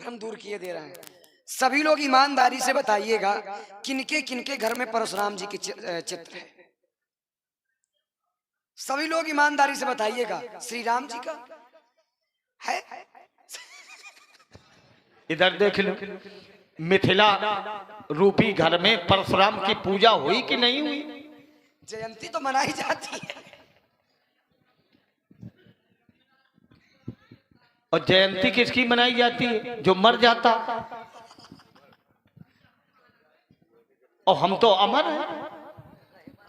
भ्रम दूर किए दे रहे हैं। सभी लोग ईमानदारी से बताइएगा किनके किनके घर में परशुराम जी के चित्र है। सभी लोग ईमानदारी से बताइएगा। श्री राम जी का है? इधर देख लो, मिथिला रूपी घर में परशुराम की पूजा हुई कि नहीं हुई? जयंती तो मनाई जाती है। और जयंती किसकी मनाई जाती है? जो मर जाता। और हम तो अमर हैं,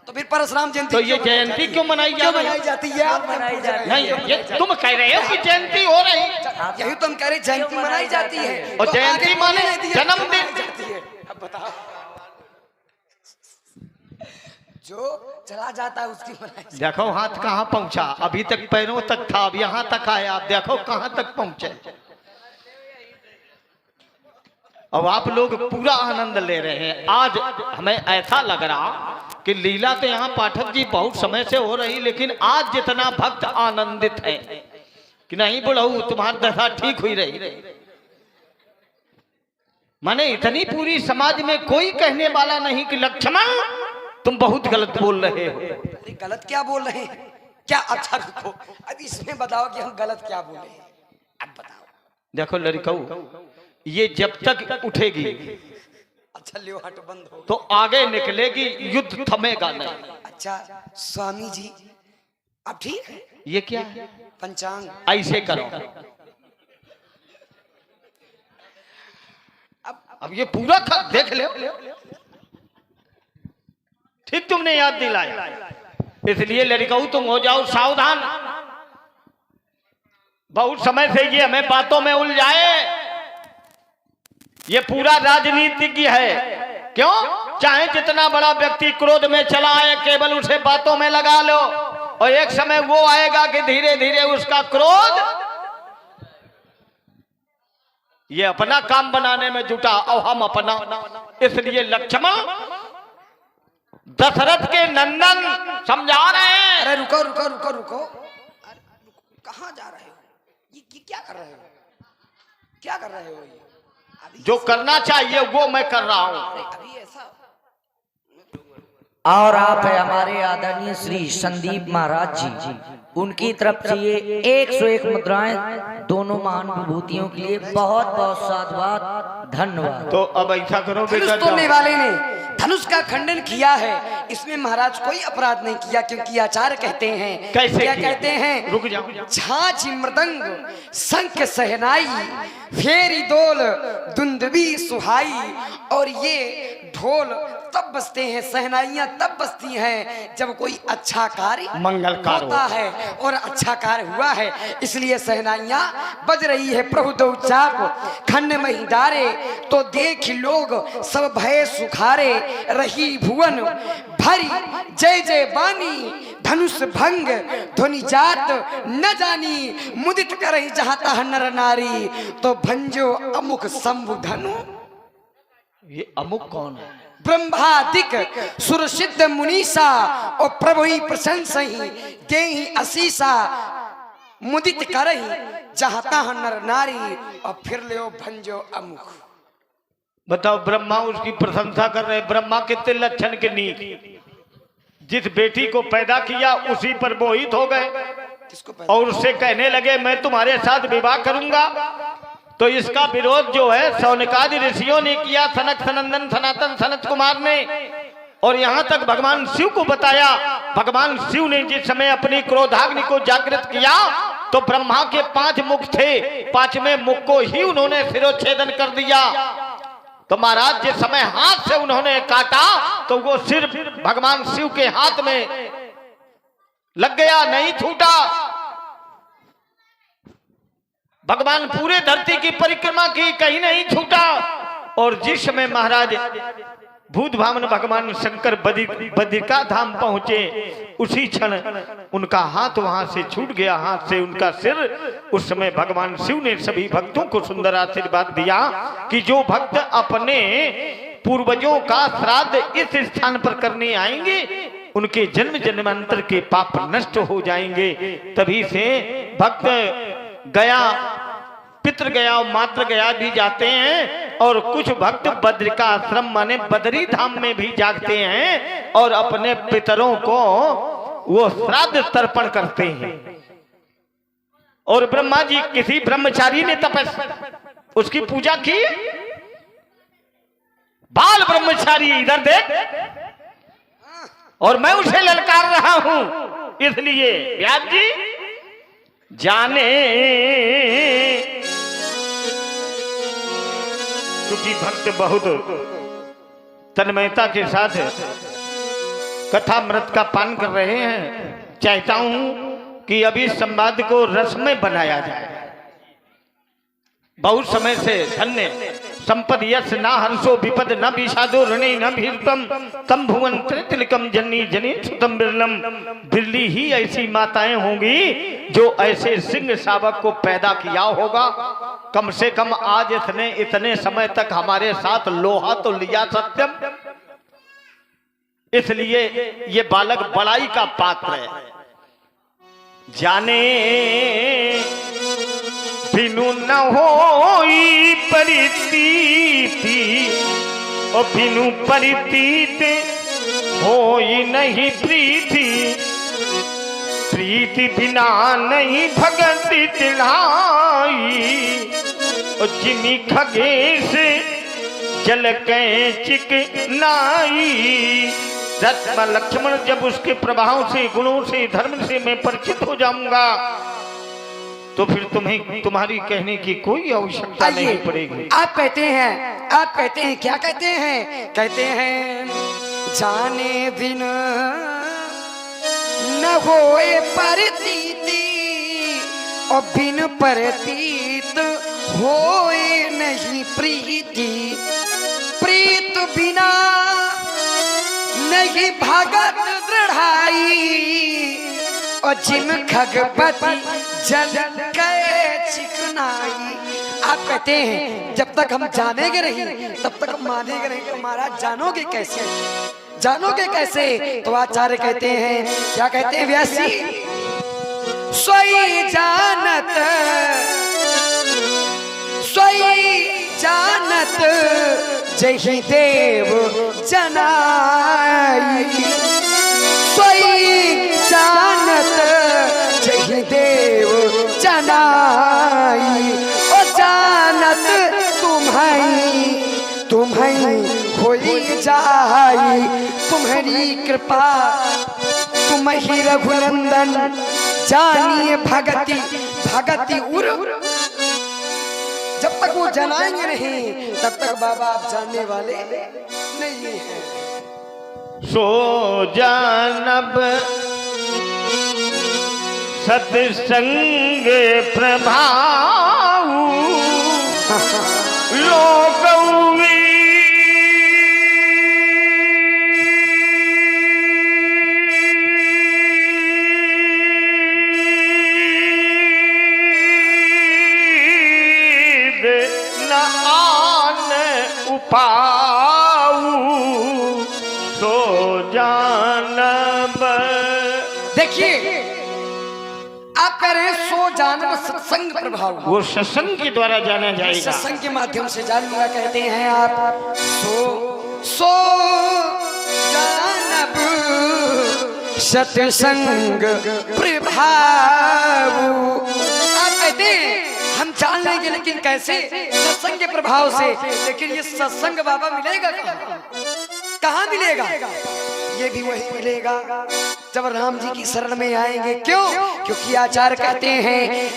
तो फिर परशुराम जयंती तो ये जयंती क्यों मनाई जाती है? आप नहीं, ये तुम कह रहे हो कि जयंती हो रही। यही तो हम कह रहे, जयंती मनाई जाती है। और जयंती माने जन्मदिन। अब बताओ, जो चला जाता है उसकी मनाई। देखो हाथ कहाँ पहुंचा, अभी तक पैरों तक था, अब यहाँ तक आया, आप देखो कहाँ तक पहुंचे। अब आप लोग पूरा आनंद ले रहे हैं। आज हमें ऐसा लग रहा कि लीला तो यहाँ पाठक जी बहुत समय से हो रही, लेकिन आज जितना भक्त आनंदित है कि नहीं बुढ़ऊ तुम्हारी दशा ठीक हुई रही। माने इतनी पूरी समाज में कोई कहने वाला नहीं कि लक्ष्मण तुम बहुत गलत बोल रहे हो। अरे गलत क्या बोल रहे हैं? क्या? अच्छा रुको, अब इसमें बताओ कि हम गलत क्या बोले हैं। अब बताओ। देखो लड़काऊ, ये जब तक उठेगी, अच्छा लियो हट बंद हो, तो आगे निकलेगी, युद्ध थमेगा नहीं। अच्छा स्वामी जी अब ठीक है? ये क्या है? पंचांग ऐसे करो। अब ये पूरा देख ले, ठीक तुमने याद दिलाया। इसलिए लड़काऊ तुम हो जाओ सावधान। बहुत समय से ये हमें बातों में उलझाए। ये पूरा राजनीतिज्ञ है। क्यों? चाहे जितना बड़ा व्यक्ति क्रोध में चला आए, केवल उसे बातों में लगा लो, और एक समय वो आएगा कि धीरे धीरे उसका क्रोध ये अपना काम बनाने में जुटा और हम अपना। इसलिए लक्ष्मण दशरथ के नंदन समझा रहे हैं। अरे रुको रुको रुको रुको, कहाँ जा रहे हो? ये क्या कर रहे हो? क्या कर रहे हो? ये जो करना चाहिए वो मैं कर रहा हूँ। अभी ऐसा। और आप है हमारे आदरणीय श्री संदीप महाराज जी, उनकी तरफ से ये 101 मुद्राएं दोनों महान विभूतियों के लिए बहुत बहुत साधुवाद, धन्यवाद। तो अब ऐसा करो, धनुष तोड़ने वाले ने धनुष का खंडन किया है, इसमें महाराज कोई अपराध नहीं किया, क्योंकि आचार्य कहते हैं। कैसे क्या कहते हैं? रुक जाओ। झांझ मृदंग शंख सहनाई, फेरी दोल दुंदुबी सुहाई। और ये ढोल तब बजते हैं, सहनाइयां तब बजती हैं जब कोई अच्छा कार्य मंगल कार्य होता है और अच्छा कार्य हुआ है, इसलिए सहनाइयां बज रही है। प्रभु दो चाप खंड मही डारे, तो देख लोग सब भय सुखारे। रही भुवन भरी जय जय बानी, धनुष भंग ध्वनि जात न जानी। मुदित करही जहाँ तह नर नारी, तो भंजो अमुक शंभु धनु। ये अमुक कौन है? ब्रह्मादिक सुर सिद्ध मुनीसा, और प्रभु ही प्रशंसा ही दे ही असीसा। मुदित करही जहाँ तह नर नारी, और फिर ले भंजो अमुक। बताओ, ब्रह्मा उसकी प्रशंसा कर रहे। ब्रह्मा कितने लक्षण के नीक, जिस बेटी को पैदा किया उसी पर मोहित हो गए और उससे कहने लगे मैं तुम्हारे साथ विवाह करूंगा। तो इसका विरोध जो है शौनकादि ऋषियों ने किया, सनक सनंदन सनातन सनत कुमार ने, और यहाँ तक भगवान शिव को बताया। भगवान शिव ने जिस समय अपनी क्रोधाग्नि को जागृत किया, तो ब्रह्मा के 5 मुख थे, 5वें मुख को ही उन्होंने सिरोच्छेदन कर दिया। तो महाराज जिस समय हाथ से उन्होंने काटा, तो वो सिर भगवान शिव के हाथ में लग गया, नहीं छूटा। भगवान पूरे धरती की परिक्रमा की, कहीं नहीं छूटा। और जिस समय महाराज भूत भावन भगवान शंकर बद्रिका धाम पहुंचे, उसी क्षण उनका हाथ वहां से छूट गया, हाथ से उनका सिर। उस समय भगवान शिव ने सभी भक्तों को सुंदर आशीर्वाद दिया कि जो भक्त अपने पूर्वजों का श्राद्ध इस स्थान पर करने आएंगे, उनके जन्म जन्मांतर के पाप नष्ट हो जाएंगे। तभी से भक्त गया पितृ गया और मातृ गया भी जाते हैं, और कुछ भक्त बद्र का आश्रम माने बद्री धाम में भी जागते हैं और अपने पितरों को वो श्राद्ध तर्पण करते हैं। और ब्रह्मा जी किसी ब्रह्मचारी ने उसकी पूजा की, बाल ब्रह्मचारी इधर देख, और मैं उसे ललकार रहा हूं। इसलिए व्यास जी जाने, क्योंकि भक्त बहुत तन्मयता के साथ कथामृत का पान कर रहे हैं, चाहता हूं कि अभी संवाद को रसमय बनाया जाए। बहुत समय से धन्य संपद यश ना हर्षो विपद न विषादो ऋणे न भीतम तम भुवन त्रितिलकम जननी जनी सुतम बिरलम। बिरली ही ऐसी माताएं होंगी जो ऐसे सिंह शावक को पैदा किया होगा। कम से कम आज इतने समय तक हमारे साथ लोहा तो लिया सत्यम, इसलिए ये बालक बड़ाई का पात्र है। जाने बिनु न होई परितीति, और बिनु परितीत होई नहीं प्रीति। प्रीति बिना नहीं भगति तिढ़ाई, और जिमी खगेश जल के चिकनाई। रत्न लक्ष्मण जब उसके प्रभाव से, गुणों से, धर्म से मैं परिचित हो जाऊंगा तो फिर तुम्हें तुम्हारी कहने की कोई आवश्यकता नहीं पड़ेगी। आप कहते हैं क्या कहते हैं? कहते हैं जाने बिन न होए परतीति, और बिन परतीत होए नहीं प्रीति। प्रीत बिना नहीं भगत दृढ़ाई, और जिम खगपति जल के चिकनाई। आप कहते हैं जब तक हम जानेंगे नहीं तब तक हम मानेंगे नहीं, तो महाराज जानोगे कैसे? जानोगे कैसे? तो आचार्य कहते हैं, क्या कहते हैं व्यास जी? सोई जानत जही देव जनाई। सोई जानत जही देव जनाई, ओ जानत तुम्हारी होई जाई। तुम्हारी कृपा तुम्ही रघुनंदन, जानिए भगति उर। जब तक वो जनाएंगे नहीं तब तक बाबा आप जानने वाले नहीं हैं। सो जानब सत्संग प्रभाव, लोग सो जानब। देखिए आप कह रहे हैं सो जानब सत्संग प्रभाव, वो सत्संग के द्वारा जाना जाएगा, सत्संग के माध्यम से जानिएगा। कहते हैं आप सो जानब सत्संग प्रभाव। आप कहते हैं हम जान लेंगे, लेकिन कैसे? सत्संग के प्रभाव से। लेकिन ये सत्संग बाबा मिलेगा कहाँ मिलेगा? ये भी वही मिलेगा जब राम जी की शरण में आएंगे। क्यों? क्योंकि आचार्य कहते हैं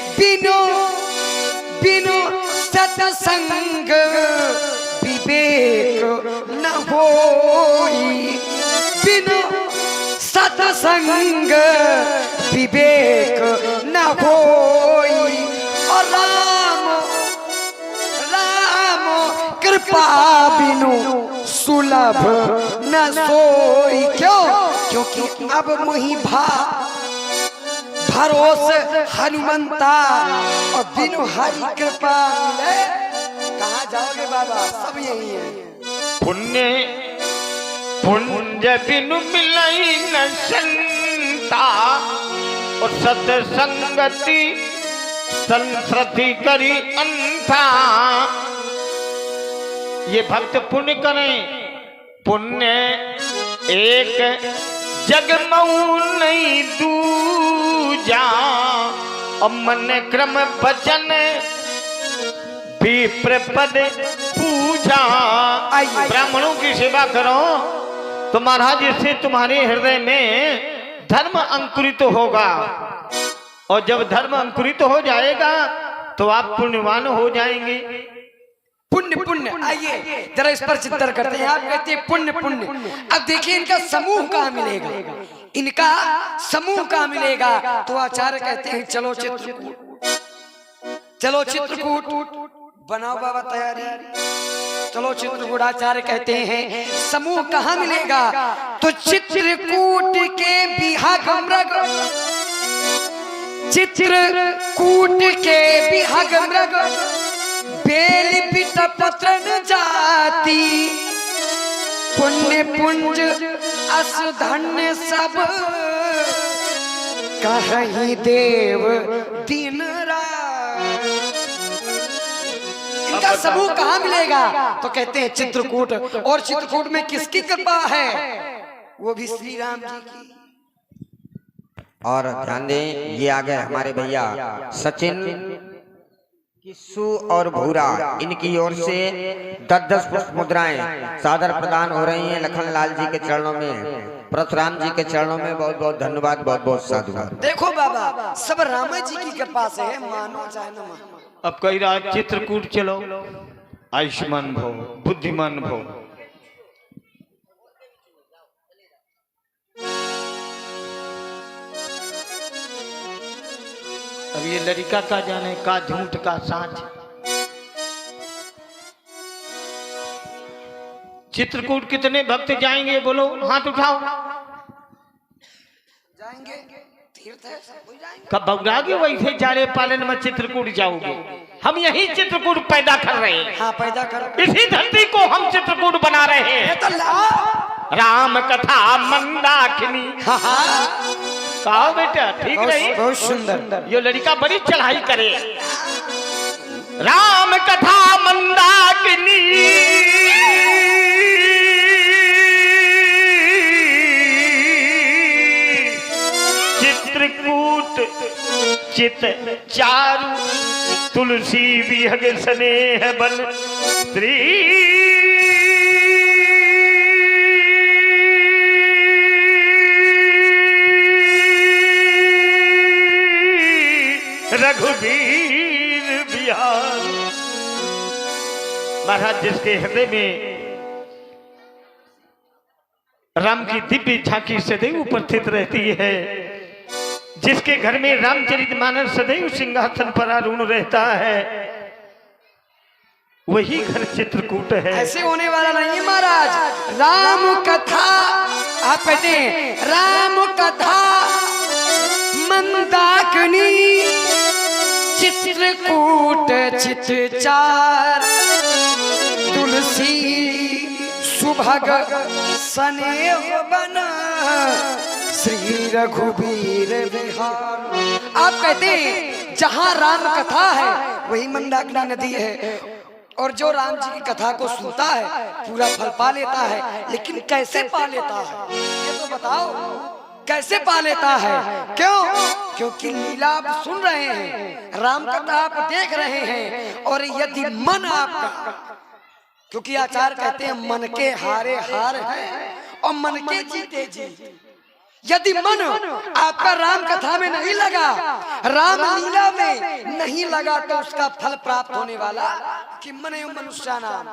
बिनु सत्संग विवेक न होई। बिनु सत्संग विवेक न होई, और राम कृपा बिनु सुलभ न सोई। क्यों? क्योंकि अब मुही भरोसे हनुमंता, और बिनु हरि कृपा मिले कहाँ जाओगे बाबा? सब यही है। पुण्य बिनु मिलई न संता, और सत्संगति संस्कृति करी अंता। ये भक्त पुण्य करें, पुण्य एक जगमऊ नहीं दूजा, और मन क्रम वचन विप्र पद पूजा। ब्राह्मणों की सेवा करो तो महाराज इससे तुम्हारे हृदय में धर्म अंकुरित होगा, और जब धर्म अंकुरित हो जाएगा तो आप पुण्यवान हो जाएंगे। पुण्य पुण्य, आइए जरा इस पर चिंतन करते हैं। आप कहते हैं पुण्य पुण्य, अब देखिए इनका समूह कहाँ मिलेगा, इनका समूह कहाँ मिलेगा। तो आचार्य कहते हैं चलो चित्रकूट, चलो चित्रकूट बनाओ बाबा तैयारी, चलो चित्रकूट। आचार्य कहते हैं समूह कहाँ मिलेगा, तो चित्रकूट के बिहाग मृग, चित्रकूट के बिहाग मृग, बेल पिट पत्र जाति, पुण्य पुंज अस धन्य सब, कहीं देव दिन रात। इनका समूह कहाँ मिलेगा, तो कहते हैं चित्रकूट। और चित्रकूट में किसकी कृपा है, वो भी श्री राम जी की। और ध्यान दें, ये आ गए हमारे भैया सचिन, किस्सू और भूरा, इनकी ओर से 10-10 पुष्प मुद्राएं सादर प्रदान हो रही हैं लखन लाल जी के चरणों में, परशुराम जी के चरणों में। बहुत बहुत धन्यवाद, बहुत बहुत साधुवाद। देखो बाबा, सब राम जी की कृपा से है, मानो चाहे न मानो। अब कही रहा चित्रकूट चलो, आयुष्मान भव, बुद्धिमान भव। अब ये लड़का का जाने का झूठ का साँच। चित्रकूट कितने भक्त जाएंगे, बोलो हाथ उठाओ। जाएंगे, तीर्थ है, सब कोई जाएंगे। कब बगड़ागे वैसे जाड़े पालन में चित्रकूट जाओगे। हम यही चित्रकूट पैदा कर रहे हैं। हाँ, पैदा कर, इसी धरती को हम चित्रकूट बना रहे हैं। तो राम कथा मंदाकिनी। कहा बेटा ठीक रही, बहुत सुंदर। ये लड़का बड़ी चढ़ाई करे। राम कथा मंदाकिनी, चित्रकूट चित चारु, तुलसी विहग स्नेह बन स्त्री, रघुवीर बिहार। महाराज जिसके हृदय में राम की दिव्य झांकी सदैव उपस्थित रहती है, जिसके घर में रामचरितमानस सदैव सिंहासन पर आरूढ़ रहता है, वही घर चित्रकूट है। ऐसे होने वाला नहीं महाराज। राम कथा, आप कहते हैं राम कथा मंदाकिनी, चित्रकूट चित चार, तुलसी सुभग स्नेह बना, श्री रघुवीर बिहार। आप कहते हैं जहां राम कथा है वही मंदाकिनी नदी है, और जो राम जी की कथा को सुनता है पूरा फल पा लेता है। लेकिन कैसे पा लेता है, ये तो बताओ, कैसे पा लेता है? क्यों? क्योंकि लीला आप सुन रहे हैं, राम कथा आप देख रहे हैं, और यदि मन आपका, क्योंकि आचार्य कहते हैं मन के हारे हार है और मन के जीते जीत। यदि मन आपका राम कथा में नहीं लगा, राम लीला में नहीं लगा, तो उसका फल प्राप्त होने वाला कि मन मनुष्य नाम।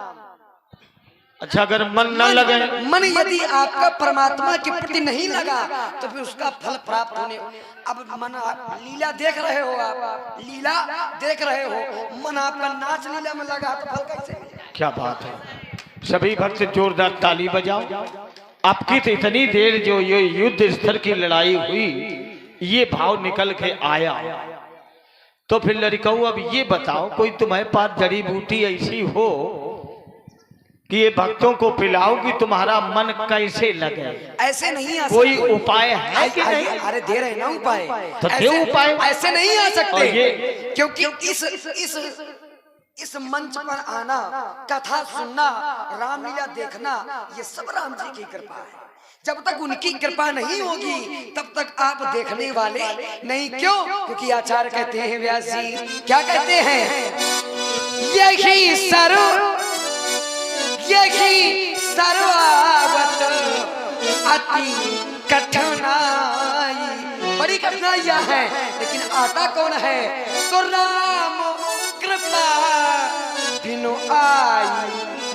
अच्छा, अगर मन न लगे, मन यदि आपका परमात्मा के प्रति नहीं लगा, तो फिर उसका फल प्राप्त होने। अब मन, लीला देख रहे हो, आप लीला देख रहे हो, मन आपका नाच लीला में लगा, तो फल कैसे? क्या बात है। सभी भक्त जोरदार ताली बजाओ। आपकी तो इतनी देर जो ये युद्ध स्तर की लड़ाई हुई, ये भाव निकल के आया, तो फिर लड़काऊ अब ये बताओ, कोई तुम्हारे पास जड़ी बूटी ऐसी हो कि ये भक्तों को पिलाओ कि तुम्हारा मन कैसे लगे। ऐसे नहीं आ कोई सकते। उपाय है कि नहीं? अरे दे रहे हैं ना उपाय। तो दे ऐसे- उपाय। ऐसे नहीं आ सकते। और ये- क्योंकि इस मंच पर आना, कथा सुनना, रामलीला देखना, ये सब राम जी की कृपा है। जब तक उनकी कृपा नहीं होगी तब तक आप देखने वाले नहीं। क्यों? क्योंकि आचार्य कहते हैं, व्यास जी क्या कहते हैं, यही सर्वागत अति कठिनाई। बड़ी कठिनाइयां हैं, लेकिन आता कौन है? तो राम कृपा बिनु आई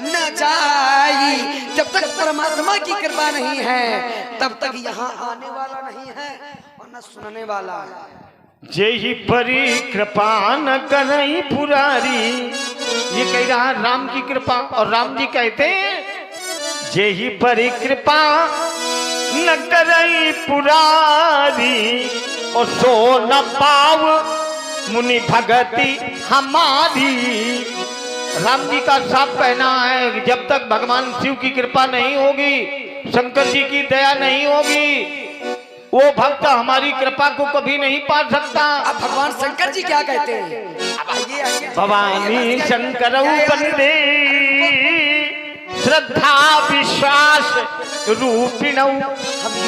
न जाई। जब तक परमात्मा की कृपा नहीं है तब तक यहाँ आने वाला नहीं है और न सुनने वाला है। जेहि परी कृपा न करई पुरारी, ये कह रहा है राम की कृपा। और राम जी कहते हैं जेहि परी कृपा न करई पुरारी, और सो न पाव मुनि भगति हमारी। राम जी का साफ कहना है कि जब तक भगवान शिव की कृपा नहीं होगी, शंकर जी की दया नहीं होगी, वो भक्त हमारी कृपा को कभी नहीं पा सकता। अब भगवान शंकर जी क्या कहते हैं? अब आइए भवानी शंकर वंदे श्रद्धा विश्वास रूपिणौ,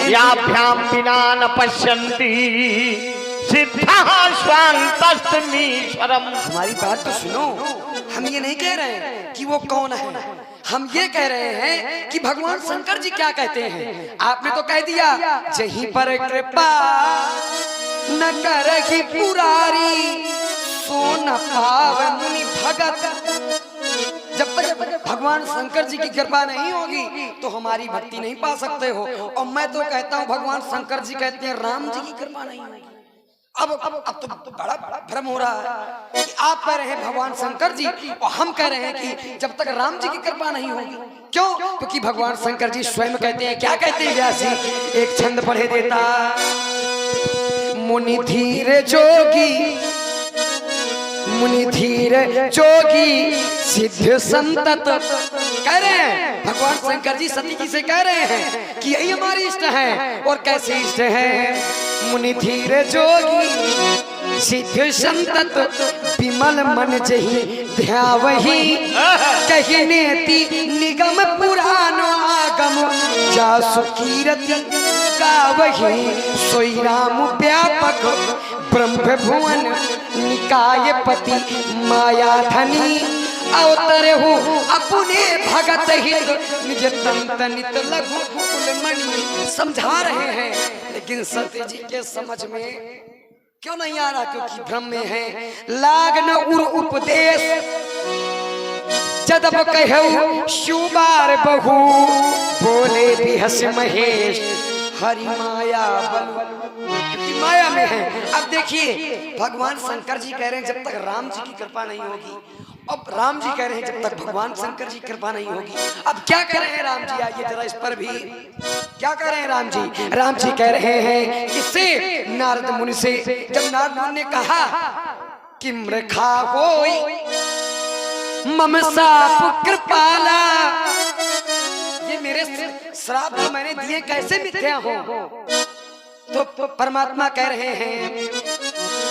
याभ्याम बिना न पश्यन्ति सिद्धा स्वान्तस्तमीश्वरम्। हमारी बात तो सुनो। हम ये नहीं कह रहे हैं कि वो कौन है, हम ये कह रहे हैं कि भगवान शंकर जी क्या कहते हैं। आपने तो कह दिया जहीं पर कृपा न करहि पुरारी, सो न पाव मुनि भगत। जब तक भगवान शंकर जी की कृपा नहीं होगी तो हमारी भक्ति नहीं पा सकते हो। और मैं तो कहता हूँ भगवान शंकर जी कहते हैं राम जी की कृपा नहीं होगी। अब तो बड़ा भ्रम हो रहा है कि आप कह रहे हैं भगवान शंकर जी और हम कह रहे हैं कि जब तक राम जी की कृपा नहीं होगी। क्यों? क्योंकि भगवान शंकर जी स्वयं कहते हैं, क्या कहते हैं व्यास जी? एक छंद पढ़े देता, मुनि धीर जोगी, मुनि धीर जोगी सिद्ध संतत। कह रहे हैं भगवान शंकर जी सती जी से कह रहे हैं कि यही हमारी इष्ट है। और कैसे इष्ट है? मुनि धीर जोगी सिद्ध संतत, विमल मन जही ध्यावही, कही नेति निगम पुराण आगम, जासु कीरति गावही, सोई राम व्यापक ब्रह्म भुवन निकाय पति माया धनी, अवतरे हो अपने भगत हित, निज तंत नित लघु कुलमणि। समझा रहे हैं लेकिन सत्य जी के समझ में क्यों नहीं आ रहा? क्योंकि भ्रम में है। लाग न उर उपदेश जदब कहु शुबार बहु, बोले बिहस महेश हरि माया बलु। माया में है। अब देखिए भगवान शंकर जी कह रहे हैं जब तक राम जी की कृपा नहीं होगी, अब राम जी कह रहे हैं जब तक भगवान शंकर जी कृपा नहीं होगी। अब क्या कह रहे हैं राम जी? आइए जरा इस पर भी क्या कह रहे हैं राम जी? राम जी कह रहे हैं किससे? नारद मुनि से। जब नारद मुनि ने कहा कि मृखा होई मम साप कृपाला, ये मेरे श्राप जो मैंने दिए कैसे मिथ्या हो? तो परमात्मा कह रहे हैं,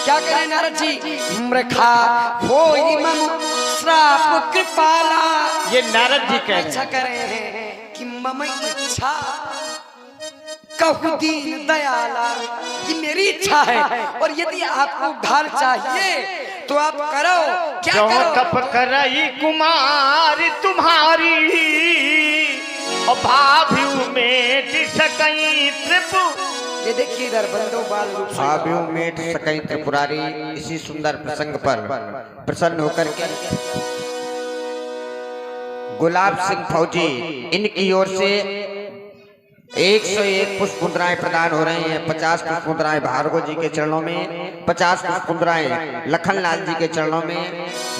क्या कह रहे हैं नारद जी? मृखा होई मम श्राप कृपाला। ये नारद जी कह रहे अच्छा कह रहे हैं कि मम इच्छा कहु दीन दयाला, कि मेरी इच्छा है और यदि आपको उद्धार चाहिए तो आप करो। क्या करो? तप करई कुमार तुम्हारी, और भाभ्यु में सकई त्रिपु। ये देखिए इधर बंदो बाल रूप से भाभ्यु मेट सकई त्रिपुरारी। इसी सुंदर प्रसंग पर प्रसन्न होकर के गुलाब सिंह फौजी इनकी ओर से 101 पुष्प मुद्राएं प्रदान हो रही हैं। 50 पुष्प मुद्राएं भार्गव जी के चरणों में, 50 पुष्प मुद्राएं लखनलाल जी के चरणों में।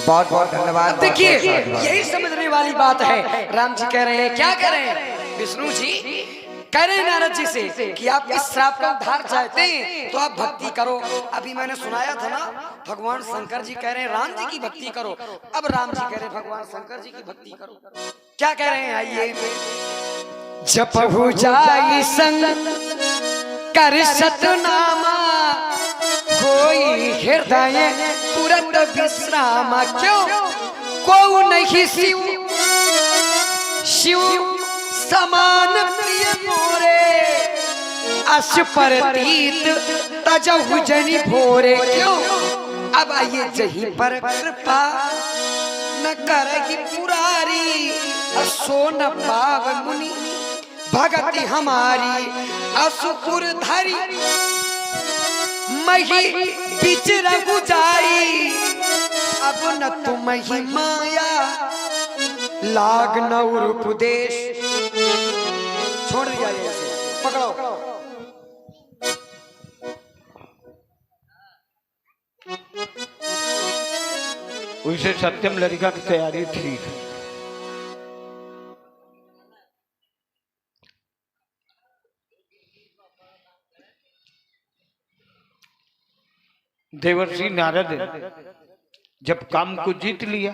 बहुत बहुत धन्यवाद। देखिए यही समझने वाली बात है। राम जी कह रहे हैं, क्या कह रहे हैं? विष्णु जी कह रहे हैं नारद जी से कि आप इस श्राप का उद्धार चाहते हैं तो आप भक्ति करो। अभी मैंने सुनाया था ना, भगवान शंकर जी कह रहे हैं राम जी की भक्ति करो। अब राम जी कह रहे हैं भगवान शंकर जी की भक्ति करो। क्या कह रहे हैं, आइए। जपहु जाई संग कर सतनामा, कोई हृदय तुरंत विश्राम। क्यों को नहीं शिव शिव समान प्रिय मोरे, अश पर तीत तजहु जनि भोरे। क्यों, अब आइए जहीं पर कृपा न करही पुरारी, असो न पाव मुनि भगति हमारी। असुपुर धरी मही बिच रघु जाई, अब न तुम ही माया लाग न उपदेश। छोड़ दिया ऐसे, पकड़ो। उसे सत्यम लड़का की तैयारी ठीक है। देवर्षि नारद जब काम को जीत लिया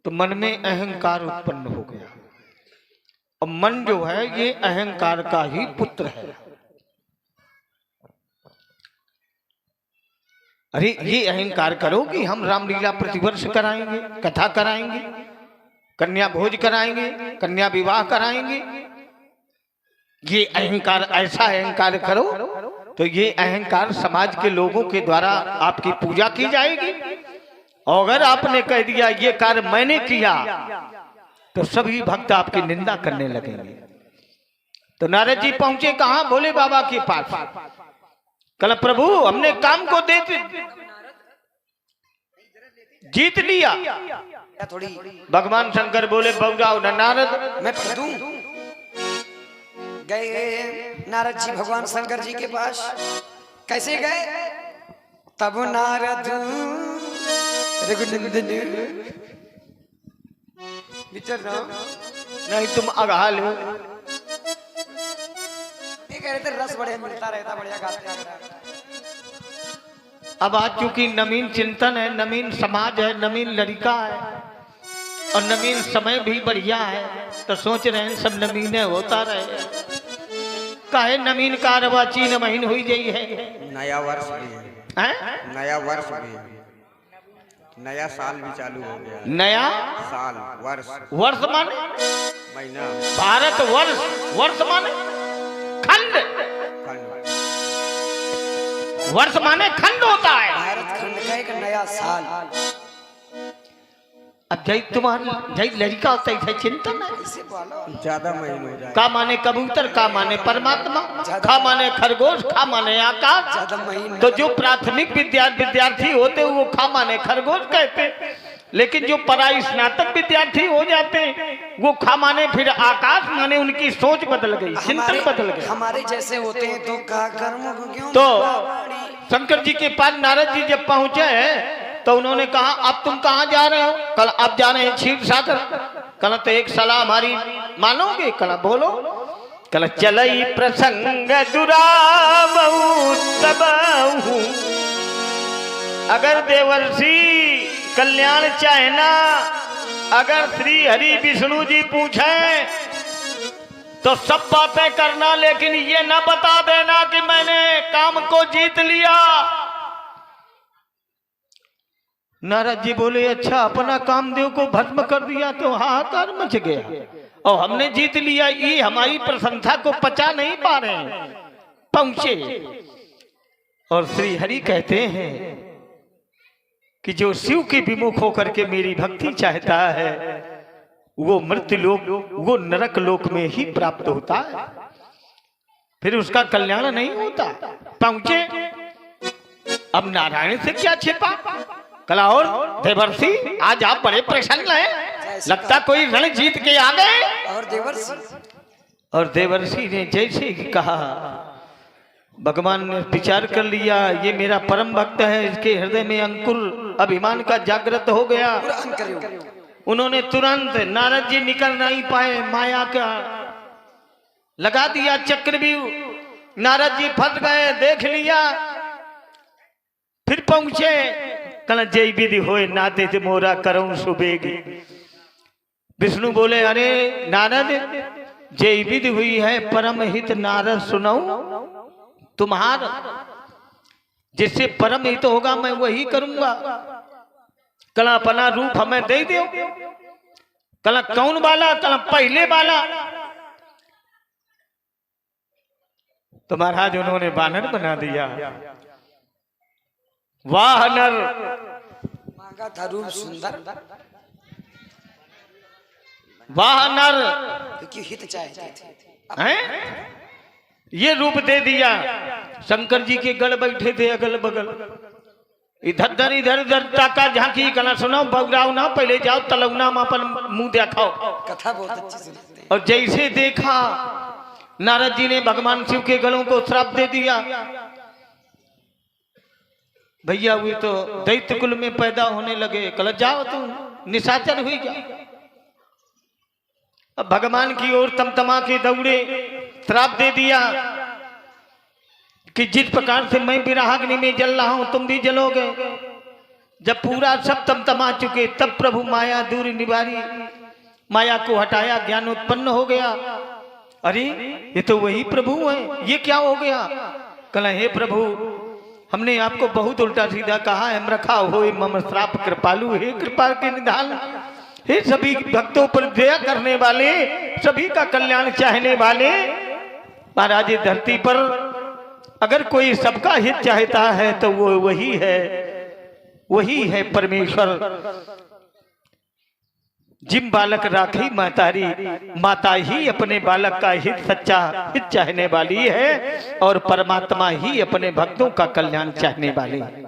तो मन में अहंकार उत्पन्न हो गया। और मन जो है ये अहंकार का ही पुत्र है। अरे ये अहंकार करो कि हम रामलीला प्रतिवर्ष कराएंगे, कथा कराएंगे, कन्या भोज कराएंगे, कन्या विवाह कराएंगे। ये अहंकार, ऐसा अहंकार करो तो ये अहंकार समाज के लोगों के द्वारा आपकी पूजा की जाएगी। और अगर आपने कह दिया ये कार्य मैंने किया तो सभी भक्त आपकी निंदा करने लगेंगे। तो नारद जी पहुंचे कहां, भोले बाबा के पास। कल प्रभु हमने काम को जीत लिया। थोड़ी भगवान शंकर बोले बउराओ न नारद, मैं पढ़ दूं। गए नारद जी भगवान शंकर जी के पास। कैसे गए, तब नारद रघुनंदन विचर राम नहीं तुम अगहा लो। ये कह रहे थे रस बढ़िया मिलता रहता, बढ़िया गाते। अब आज चूंकि नवीन चिंतन है, नवीन समाज है, नवीन लड़का है और नवीन समय भी बढ़िया है, तो सोच रहे हैं सब नवीन होता रहे। काहे नवीन कारवा चीन महीन हुई गई है। नया वर्ष भी है, नया वर्ष भी है, नया साल भी चालू हो गया। नया साल, वर्ष, वर्ष माने महीना, भारत वर्ष, वर्ष माने खंड, खंड, वर्ष माने खंड होता है। भारत खंड का एक नया साल। अब जय तुम्हारी जय लड़का होता है चिंतन है। इसे बोलो ज्यादा महीन हो जाए। का माने कबूतर, का माने परमात्मा, खा माने खरगोश, खा माने आकाश। ज्यादा महीन तो जो प्राथमिक विद्यार्थी होते हैं वो खा माने खरगोश कहते, लेकिन जो पराई स्नातक विद्यार्थी हो जाते हैं वो खा माने फिर आकाश माने। उनकी सोच बदल गई, चिंतन बदल गए। हमारे जैसे होते हैं तो का कर्म को क्यों। तो शंकर जी के पास नारद जी जब पहुंचे तो उन्होंने कहा अब तुम कहाँ जा रहे हो। कल आप जा रहे हैं क्षीर सागर। कल तो एक सलाह हमारी मानोगे। कल बोलो। कल चलई प्रसंग दुराबहु तबहु। अगर देवर्षि कल्याण चाहना, अगर श्री हरि विष्णु जी पूछे तो सब बातें करना, लेकिन ये न बता देना कि मैंने काम को जीत लिया। नारद जी बोले अच्छा, अपना कामदेव को भस्म कर दिया तो हाहाकार मच गया और हमने जीत लिया। ये हमारी प्रशंसा को पचा नहीं पा रहे हैं। पहुंचे और श्री हरि कहते हैं कि जो शिव के विमुख होकर के मेरी भक्ति चाहता है वो मृत्यु लोक, वो नरक लोक में ही प्राप्त होता है, फिर उसका कल्याण नहीं होता। पहुंचे। अब नारायण से क्या छिपा। कला और देवर्षि आज आप बड़े प्रसन्न हैं, लगता कोई रण जीत के आ गए। और देवर्षि ने जैसे ही कहा, भगवान ने विचार कर लिया ये मेरा परम भक्त है, इसके हृदय में अंकुर अभिमान का जागृत हो गया। उन्होंने तुरंत, नारद जी निकल नहीं पाए, माया का लगा दिया चक्रव्यूह। नारद जी फंस गए, देख लिया। फिर पहुंचे, कल जय विधि होए नाते से मोरा करऊं सुबेगी। विष्णु बोले, अरे नारद, जय विधि हुई है परम हित नारद सुनाऊं तुम्हारा, जिससे परम हित होगा मैं वही करूंगा। कला अपना रूप हमें दे दो। कला कौन वाला? कला पहले वाला। तो महाराज उन्होंने वानर बना दिया। वाह नर, मांगा था रूप सुंदर, वाह नर, क्योंकि हित चाहते थे। हैं? ये रूप दे दिया। शंकर जी के गढ़ बैठे थे अगल बगल, इधर इधर ताका झांकी। कला सुनाओ, बगराओ ना, पहले जाओ तलौना में अपन मुंह दिखाओ। कथा बहुत अच्छी सुनते हैं। और जैसे देखा, नारद जी ने भगवान शिव के गणों को श्राप दे दिया। भैया हुई तो दैत्य कुल में पैदा होने लगे। कल जाओ तुम निशाचर हुई जा। अब भगवान की ओर तमतमा के दौड़े, श्राप दे दिया कि जिस प्रकार से मैं विराहाग्नि में जल रहा हूं तुम भी जलोगे। जब पूरा सब तमतमा चुके, तब प्रभु माया दूर निवारी, माया को हटाया, ज्ञान उत्पन्न हो गया। अरे ये तो वही प्रभु है, ये क्या हो गया? कल हे प्रभु, हमने आपको बहुत उल्टा सीधा कहा है, रखा हो मम श्राप कृपालु, हे कृपा के निधान, हे सभी भक्तों पर दया करने वाले, सभी का कल्याण चाहने वाले। महाराज धरती पर अगर कोई सबका हित चाहता है तो वो वही है परमेश्वर। जिम बालक राखी मातारी, माता ही अपने बालक का हित, सच्चा हित चाहने वाली है, और परमात्मा ही अपने भक्तों का कल्याण चाहने वाली है।